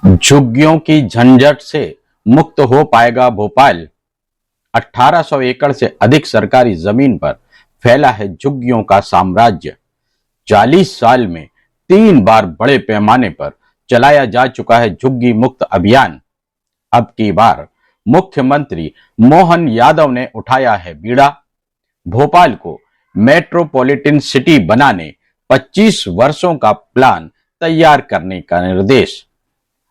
झुग्गियों की झंझट से मुक्त हो पाएगा भोपाल। 1800 एकड़ से अधिक सरकारी जमीन पर फैला है झुग्गियों का साम्राज्य। 40 साल में 3 बार बड़े पैमाने पर चलाया जा चुका है झुग्गी मुक्त अभियान। अब की बार मुख्यमंत्री मोहन यादव ने उठाया है बीड़ा। भोपाल को मेट्रोपॉलिटन सिटी बनाने 25 वर्षों का प्लान तैयार करने का निर्देश।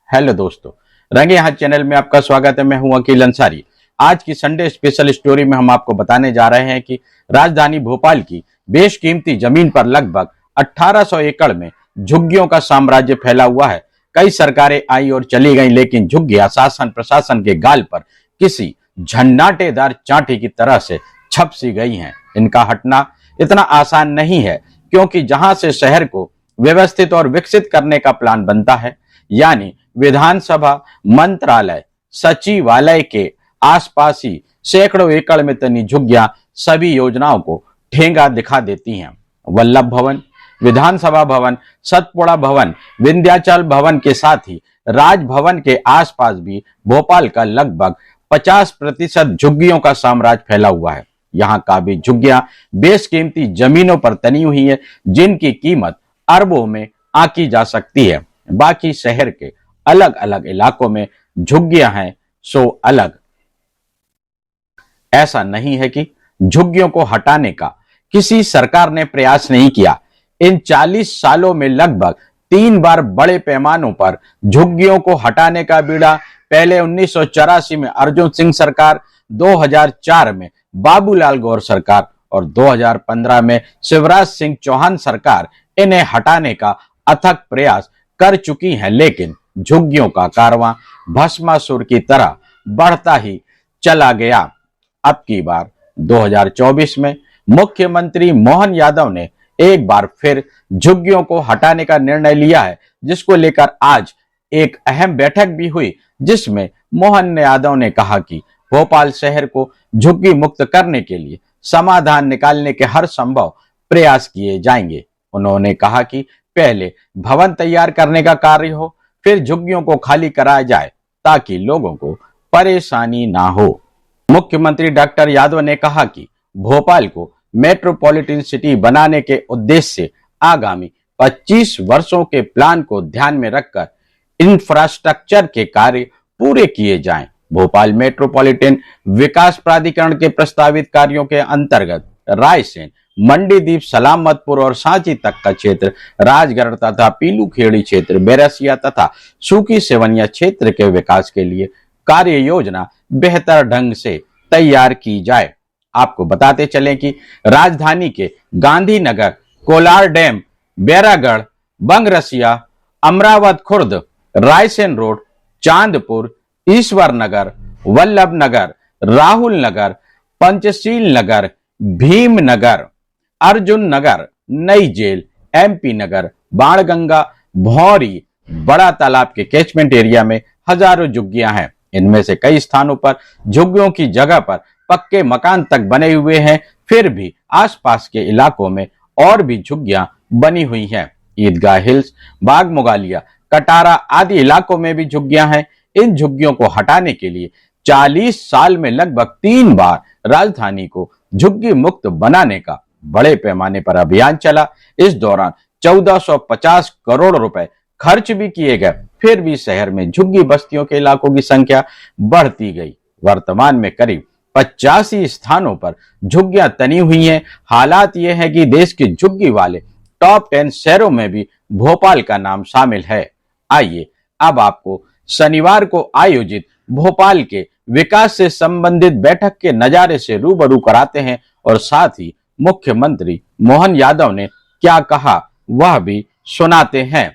हेलो दोस्तों, रंगे हाथ चैनल में आपका स्वागत है। मैं हूं अकील अंसारी। आज की संडे स्पेशल स्टोरी में हम आपको बताने जा रहे हैं कि राजधानी भोपाल की बेशकीमती जमीन पर लगभग 1800 एकड़ में झुग्गियों का साम्राज्य फैला हुआ है। कई सरकारें आई और चली गईं, लेकिन झुग्गियां शासन प्रशासन के गाल पर किसी झन्नाटेदार चांटी की तरह से छप सी गई हैं। इनका हटना इतना आसान नहीं है, क्योंकि जहां से शहर को व्यवस्थित और विकसित करने का प्लान बनता है, यानी विधानसभा, मंत्रालय, सचिवालय के आसपास ही सैकड़ों एकड़ में तनी झुग्गियां सभी योजनाओं को ठेंगा दिखा देती हैं। वल्लभ भवन, विधानसभा भवन, सतपुड़ा भवन, विंध्याचल भवन के साथ ही राजभवन के आसपास भी भोपाल का लगभग 50% झुग्गियों का साम्राज्य फैला हुआ है। यहाँ का भी झुग्गियां बेशकीमती जमीनों पर तनी हुई है, जिनकी कीमत अरबों में आंकी जा सकती है। बाकी शहर के अलग अलग इलाकों में झुग्गियां हैं सो अलग। ऐसा नहीं है कि झुग्गियों को हटाने का किसी सरकार ने प्रयास नहीं किया। इन 40 सालों में लगभग 3 बार बड़े पैमानों पर झुग्गियों को हटाने का बीड़ा पहले 1984 में अर्जुन सिंह सरकार, 2004 में बाबूलाल गौर सरकार और 2015 में शिवराज सिंह चौहान सरकार इन्हें हटाने का अथक प्रयास कर चुकी हैं, लेकिन झुग्गियों का कारवां भस्मासुर की तरह बढ़ता ही चला गया। अब की बार 2024 में मुख्यमंत्री मोहन यादव ने एक बार फिर झुग्गियों को हटाने का निर्णय लिया है, जिसको लेकर आज एक अहम बैठक भी हुई, जिसमें मोहन यादव ने कहा कि भोपाल शहर को झुग्गी मुक्त करने के लिए समाधान निकालने के हर संभव प्रयास किए जाएंगे। उन्होंने कहा कि पहले भवन तैयार करने का कार्य हो, फिर झुग्गियों को खाली कराया जाए, ताकि लोगों को परेशानी ना हो। मुख्यमंत्री डॉक्टर यादव ने कहा कि भोपाल को मेट्रोपॉलिटन सिटी बनाने के उद्देश्य से आगामी 25 वर्षों के प्लान को ध्यान में रखकर इंफ्रास्ट्रक्चर के कार्य पूरे किए जाएं। भोपाल मेट्रोपॉलिटन विकास प्राधिकरण के प्रस्तावित कार्यों के अंतर्गत रायसेन, मंडीदीप, सलामतपुर और सांची तक का क्षेत्र, राजगढ़ तथा पीलूखेड़ी क्षेत्र, बैरसिया तथा सूखी सेवनिया क्षेत्र के विकास के लिए कार्य योजना बेहतर ढंग से तैयार की जाए। आपको बताते चलें कि राजधानी के गांधीनगर, कोलार डैम, बैरागढ़, बंगरसिया, अमरावत खुर्द, रायसेन रोड, चांदपुर, ईश्वर नगर, वल्लभ नगर, राहुल नगर, पंचशील नगर, भीमनगर, अर्जुन नगर, नई जेल, एमपी नगर, बाणगंगा, भौरी, बड़ा तालाब के कैचमेंट एरिया में हजारों झुग्गियां हैं। इनमें से कई स्थानों पर झुग्गियों की जगह पर पक्के मकान तक बने हुए हैं, फिर भी आसपास के इलाकों में और भी झुग्गियां बनी हुई हैं। ईदगाह हिल्स, बाग मुगालिया, कटारा आदि इलाकों में भी झुग्गियां हैं। इन झुग्गियों को हटाने के लिए 40 साल में लगभग 3 बार राजधानी को झुग्गी मुक्त बनाने का बड़े पैमाने पर अभियान चला। इस दौरान 1450 करोड़ रुपए खर्च भी किए गए, फिर भी शहर में झुग्गी बस्तियों के इलाकों की संख्या बढ़ती गई। वर्तमान में करीब 85 स्थानों पर झुग्गियां तनी हुई हैं। हालात यह है कि देश के झुग्गी वाले टॉप 10 शहरों में भी भोपाल का नाम शामिल है। आइए अब आपको शनिवार को आयोजित भोपाल के विकास से संबंधित बैठक के नजारे से रूबरू कराते हैं और साथ ही मुख्यमंत्री मोहन यादव ने क्या कहा वह भी सुनाते हैं।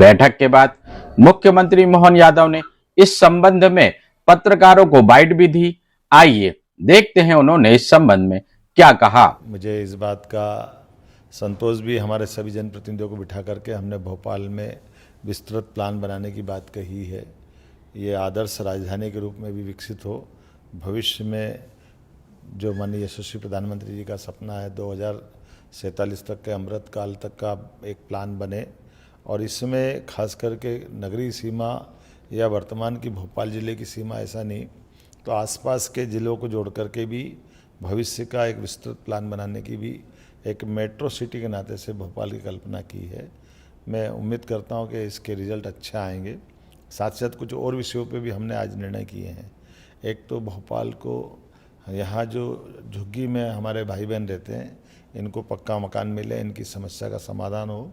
बैठक के बाद मुख्यमंत्री मोहन यादव ने इस संबंध में पत्रकारों को बाइट भी दी। आइए देखते हैं उन्होंने इस संबंध में क्या कहा। मुझे इस बात का संतोष भी हमारे सभी जनप्रतिनिधियों को बिठा करके हमने भोपाल में विस्तृत प्लान बनाने की बात कही है। ये आदर्श राजधानी के रूप में भी विकसित हो, भविष्य में जो माननीय यशस्वी प्रधानमंत्री जी का सपना है 2047 तक के अमृत काल तक का एक प्लान बने, और इसमें खास करके नगरीय सीमा या वर्तमान की भोपाल ज़िले की सीमा ऐसा नहीं तो आसपास के ज़िलों को जोड़ करके भी भविष्य का एक विस्तृत प्लान बनाने की भी एक मेट्रो सिटी के नाते से भोपाल की कल्पना की है। मैं उम्मीद करता हूं कि इसके रिजल्ट अच्छे आएंगे। साथ साथ कुछ और विषयों पे भी हमने आज निर्णय किए हैं। एक तो भोपाल को यहाँ जो झुग्गी में हमारे भाई बहन रहते हैं इनको पक्का मकान मिले, इनकी समस्या का समाधान हो।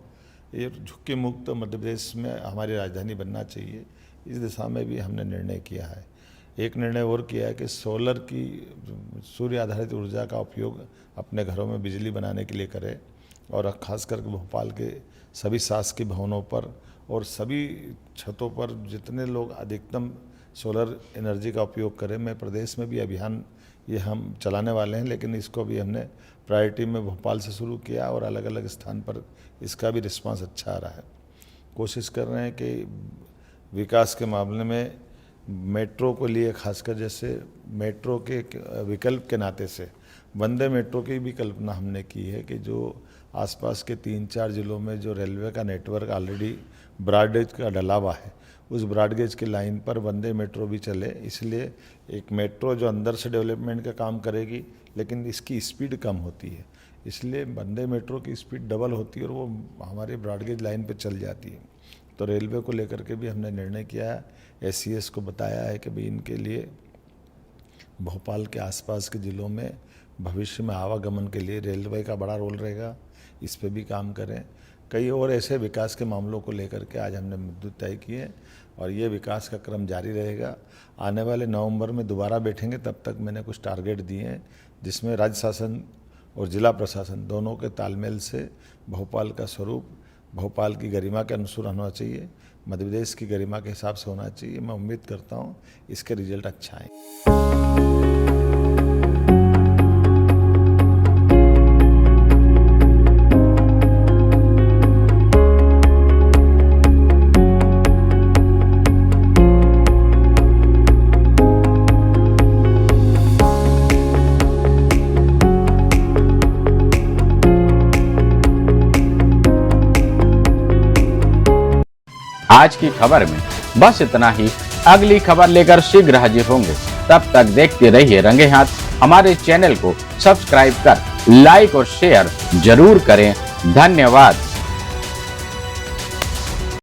ये झुग्गी मुक्त मध्य प्रदेश में हमारी राजधानी बनना चाहिए, इस दिशा में भी हमने निर्णय किया है। एक निर्णय और किया है कि सोलर की सूर्य आधारित ऊर्जा का उपयोग अपने घरों में बिजली बनाने के लिए करें, और खास करके भोपाल के सभी शासकीय भवनों पर और सभी छतों पर जितने लोग अधिकतम सोलर एनर्जी का उपयोग करें। मैं प्रदेश में भी अभियान ये हम चलाने वाले हैं, लेकिन इसको भी हमने प्रायोरिटी में भोपाल से शुरू किया और अलग अलग स्थान पर इसका भी रिस्पांस अच्छा आ रहा है। कोशिश कर रहे हैं कि विकास के मामले में मेट्रो को लिए खासकर जैसे मेट्रो के विकल्प के नाते से वंदे मेट्रो की भी कल्पना हमने की है कि जो आसपास के 3-4 ज़िलों में जो रेलवे का नेटवर्क ऑलरेडी ब्रॉडगेज का डला हुआ है, उस ब्रॉडगेज की लाइन पर वंदे मेट्रो भी चले। इसलिए एक मेट्रो जो अंदर से डेवलपमेंट का काम करेगी लेकिन इसकी स्पीड कम होती है, इसलिए वंदे मेट्रो की स्पीड डबल होती है और वो हमारे ब्रॉडगेज लाइन पर चल जाती है। तो रेलवे को लेकर के भी हमने निर्णय किया है, SCS को बताया है कि भाई इनके लिए भोपाल के आसपास के ज़िलों में भविष्य में आवागमन के लिए रेलवे का बड़ा रोल रहेगा, इस पे भी काम करें। कई और ऐसे विकास के मामलों को लेकर के आज हमने मुद्दे तय किए और ये विकास का क्रम जारी रहेगा। आने वाले नवंबर में दोबारा बैठेंगे, तब तक मैंने कुछ टारगेट दिए हैं जिसमें राज्य शासन और जिला प्रशासन दोनों के तालमेल से भोपाल का स्वरूप भोपाल की गरिमा के अनुसार होना चाहिए, मध्य प्रदेश की गरिमा के हिसाब से होना चाहिए। मैं उम्मीद करता हूँ इसके रिजल्ट अच्छा आए। आज की खबर में बस इतना ही। अगली खबर लेकर शीघ्र हाजिर होंगे, तब तक देखते रहिए रंगे हाथ। हमारे चैनल को सब्सक्राइब कर लाइक और शेयर जरूर करें। धन्यवाद।